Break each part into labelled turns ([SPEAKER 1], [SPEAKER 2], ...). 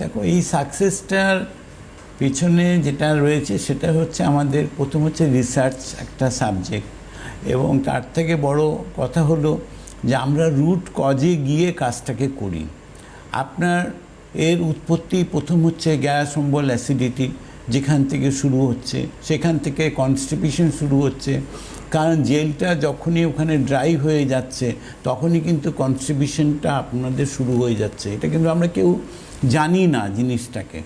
[SPEAKER 1] দেখো, এই সাকসেসটার পিছনে যেটা রয়েছে সেটা হচ্ছে আমাদের প্রথম হচ্ছে রিসার্চ একটা সাবজেক্ট, এবং তার থেকে বড় কথা হলো যে আমরা রুট কজে গিয়ে কাজটাকে করি। আপনার এর উৎপত্তি প্রথম হচ্ছে গ্যাস, অম্বল, অ্যাসিডিটি, যেখান থেকে শুরু হচ্ছে, সেখান থেকে কনস্টিপেশন শুরু হচ্ছে। কারণ জেলটা যখনই ওখানে ড্রাই হয়ে যাচ্ছে তখনই কিন্তু কনস্টিপেশনটা আপনাদের শুরু হয়ে যাচ্ছে। এটা কিন্তু আমরা কেউ জানি না জিনিসটাকে।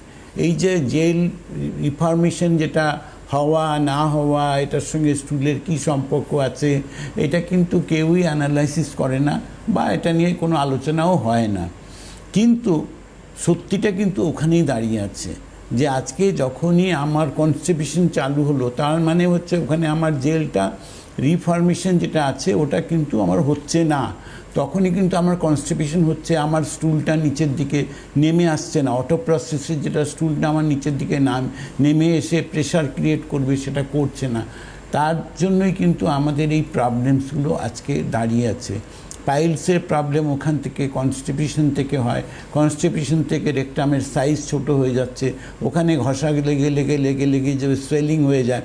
[SPEAKER 1] এই যে জেল রিফর্মেশন যেটা হওয়া না হওয়া, এটার সঙ্গে স্টুলের কী সম্পর্ক আছে, এটা কিন্তু কেউই অ্যানালাইসিস করে না বা এটা নিয়ে কোনো আলোচনাও হয় না। কিন্তু সত্যিটা কিন্তু ওখানেই দাঁড়িয়ে আছে যে আজকে যখনই আমার কনস্টিপেশন চালু হলো, তার মানে হচ্ছে ওখানে আমার জেলটা রিফর্মেশন যেটা আছে ওটা কিন্তু আমার হচ্ছে না। তখনই কিন্তু আমার কনস্টিপেশন হচ্ছে, আমার স্টুলটা নিচের দিকে নেমে আসছে না। অটো প্রসেসের যেটা স্টুলটা আমার নিচের দিকে নেমে এসে প্রেশার ক্রিয়েট করবে, সেটা করছে না। তার জন্যই কিন্তু আমাদের এই প্রবলেমসগুলো আজকে দাঁড়িয়ে আছে। পাইলসের প্রবলেম ওখান থেকে, কনস্টিপেশন থেকে হয়। কনস্টিপেশন থেকে রেকটামের সাইজ ছোট হয়ে যাচ্ছে, ওখানে ঘষা লেগে লেগে লেগে লেগে যে সোয়েলিং হয়ে যায়,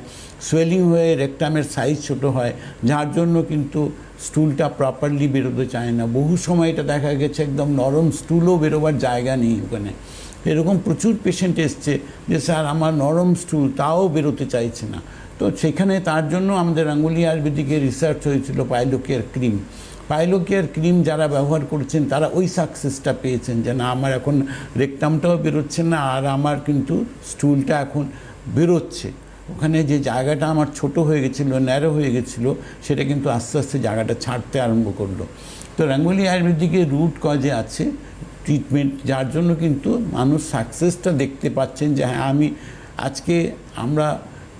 [SPEAKER 1] সোয়েলিং হয়ে রেকটামের সাইজ ছোট হয়, যার জন্য কিন্তু স্টুলটা প্রপারলি বেরোতে চায় না। বহু সময় এটা দেখা গেছে একদম নরম স্টুলও বেরোবার জায়গা নেই ওখানে। এরকম প্রচুর পেশেন্ট এসছে যে স্যার আমার নরম স্টুল, তাও বেরোতে চাইছে না। তো সেখানে তার জন্য আমাদের গাঙ্গুলি আয়ুর্বেদিকে রিসার্চ হয়েছিল পাইলোকেয়ার ক্রিম। পাইলোকেয়ার ক্রিম যারা ব্যবহার করছেন তারা ওই সাকসেসটা পেয়েছেন যে না, আমার এখন রেকটামটাও বেরোচ্ছে না, আর আমার কিন্তু স্টুলটা এখন বেরোচ্ছে। ওখানে যে জায়গাটা আমার ছোট হয়ে গেছিলো, ন্যারো হয়ে গেছিলো, সেটা কিন্তু আস্তে আস্তে জায়গাটা ছাড়তে আরম্ভ করলো। তো গাঙ্গুলি আয়ুর্বেদিকের রুট কজে আছে ট্রিটমেন্ট, যার জন্য কিন্তু মানুষ সাকসেসটা দেখতে পাচ্ছেন যে হ্যাঁ, আজকে আমরা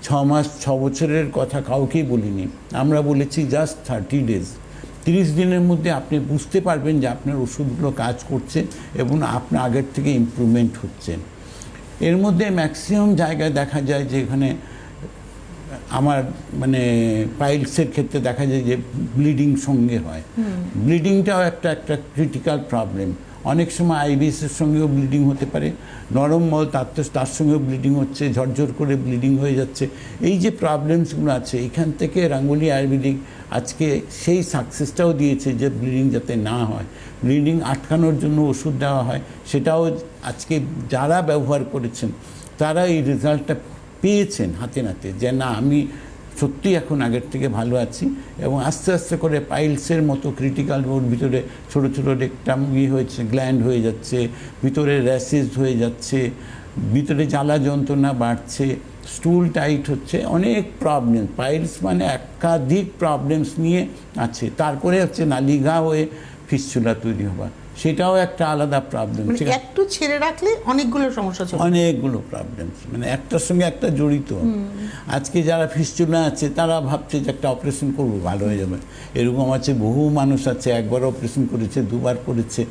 [SPEAKER 1] 6 মাস 6 বছরের কথা কাউকেই বলিনি, আমরা বলেছি জাস্ট 30 ডেজ। 30 দিনের মধ্যে আপনি বুঝতে পারবেন যে আপনার ওষুধগুলো কাজ করছে এবং আপনার আগের থেকে ইমপ্রুভমেন্ট হচ্ছে। এর মধ্যে ম্যাক্সিমাম জায়গায় দেখা যায় যে এখানে আমার মানে পাইলসের ক্ষেত্রে দেখা যায় যে ব্লিডিং সঙ্গে হয়। ব্লিডিংটাও একটা ক্রিটিক্যাল প্রবলেম। অনেক সময় আইবিএসের সঙ্গেও ব্লিডিং হতে পারে, নরম মল তার সঙ্গেও ব্লিডিং হচ্ছে, ঝরঝর করে ব্লিডিং হয়ে যাচ্ছে। এই যে প্রবলেমসগুলো আছে, এখান থেকে গাঙ্গুলি আয়ুর্বেদিক আজকে সেই সাকসেসটাও দিয়েছে যে ব্লিডিং যাতে না হয়, ব্লিডিং আটকানোর জন্য ওষুধ দেওয়া হয়। সেটাও আজকে যারা ব্যবহার করেছেন তারা এই রেজাল্টটা পেয়েছেন হাতে নাতে, যে না আমি সত্যি এখন আগের থেকে ভালো আছি। এবং আস্তে আস্তে করে পাইলসের মতো ক্রিটিক্যাল রোগ, ভিতরে ছোটো ছোটো রেকটাম হয়েছে, গ্ল্যান্ড হয়ে যাচ্ছে, ভিতরে র্যাশেস হয়ে যাচ্ছে, ভিতরে জ্বালা যন্ত্রণা বাড়ছে, স্টুল টাইট হচ্ছে, অনেক প্রবলেম। পাইলস মানে একাধিক প্রবলেমস নিয়ে আছে। তারপরে হচ্ছে নালিঘা হয়ে ফিস্চুলা তৈরি হওয়া, সেটাও একটা আলাদা প্রবলেম।
[SPEAKER 2] একটু ছেড়ে রাখলে অনেকগুলো সমস্যা,
[SPEAKER 1] অনেকগুলো প্রবলেম, মানে একটার সঙ্গে একটা জড়িত। আজকে যারা ফিস্চুলা আছে তারা ভাবছে যে একটা অপারেশন করবো ভালো হয়ে যাবে। এরকম আছে, বহু মানুষ আছে একবার অপারেশন করেছে, 2বার করেছে,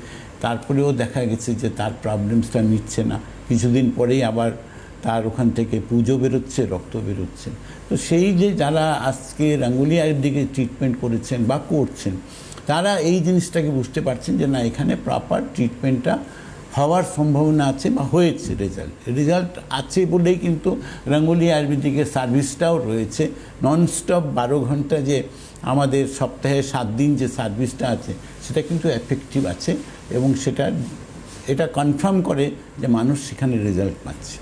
[SPEAKER 1] তারপরেও দেখা গেছে যে তার প্রবলেমসটা নিচ্ছে না। কিছুদিন পরেই আবার তার ওখান থেকে পুজো বেরোচ্ছে, রক্ত বেরোচ্ছে। তো সেই যে যারা আজকে গাঙ্গুলি আয়ুর্বেদিকে ট্রিটমেন্ট করেছেন বা করছেন, তারা এই জিনিসটাকে বুঝতে পারছেন যে না, এখানে প্রপার ট্রিটমেন্টটা হওয়ার সম্ভাবনা আছে বা হয়েছে। রেজাল্ট আছে বলেই কিন্তু গাঙ্গুলি আয়ুর্বেদিকের সার্ভিসটাও রয়েছে ননস্টপ 12 ঘন্টা, যে আমাদের সপ্তাহে 7 দিন যে সার্ভিসটা আছে সেটা কিন্তু এফেক্টিভ আছে, এবং এটা কনফার্ম করে যে মানুষ সেখানে রেজাল্ট পাচ্ছে।